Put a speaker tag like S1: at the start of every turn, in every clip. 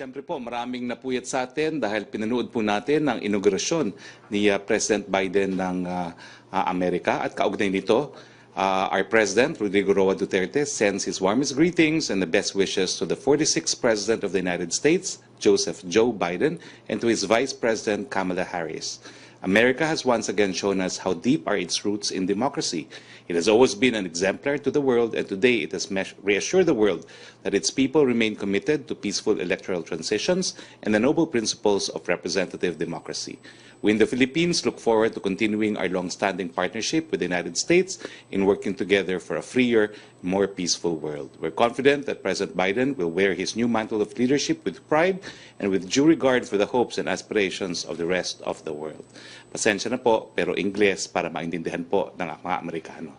S1: Siyempre po, maraming napuyat sa atin dahil pinanood po natin ang inaugurasyon ni President Biden ng Amerika. At kaugnay nito, our President, Rodrigo Duterte, sends his warmest greetings and the best wishes to the 46th President of the United States, Joe Biden, and to his Vice President, Kamala Harris. America has once again shown us how deep are its roots in democracy. It has always been an exemplar to the world, and today it has reassured the world that its people remain committed to peaceful electoral transitions and the noble principles of representative democracy. We in the Philippines look forward to continuing our long-standing partnership with the United States in working together for a freer, more peaceful world. We're confident that President Biden will wear his new mantle of leadership with pride and with due regard for the hopes and aspirations of the rest of the world. Pasensya na po, pero Ingles para maintindihan po ng mga Amerikano.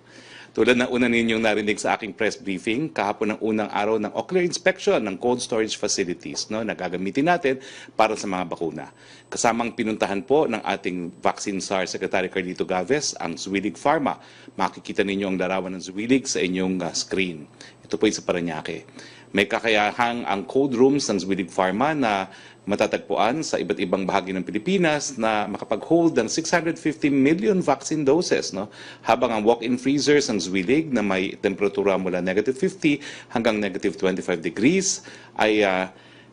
S1: Tulad ng una ninyong narinig sa aking press briefing, kahapon ng unang araw ng ocular inspection ng cold storage facilities na gagamitin natin para sa mga bakuna. Kasamang pinuntahan po ng ating Vaccine SAR Secretary Carlito Galvez, ang Zuwilig Pharma. Makikita ninyo ang larawan ng Zuwilig sa inyong screen. Ito po sa Parañaque. May kakayahang ang cold rooms ng Zuwilig Pharma na matatagpuan sa iba't ibang bahagi ng Pilipinas na makapag-hold ng 650 million vaccine doses, habang ang walk-in freezers ng Zuwilig na may temperatura mula -50 hanggang -25 degrees ay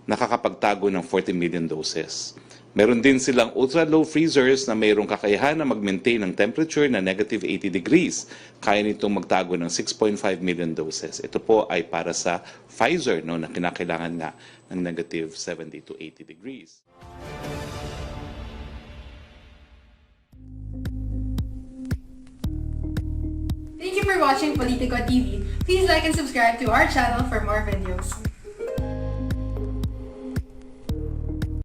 S1: nakakapagtago ng 40 million doses. Meron din silang ultra-low freezers na mayroong kakayahan na mag-maintain ng temperature na -80 degrees. Kaya nitong magtago ng 6.5 million doses. Ito po ay para sa Pfizer na kinakailangan nga ng -70 to 80 degrees.
S2: Thank you for watching Politico TV. Please like and subscribe to our channel for more videos.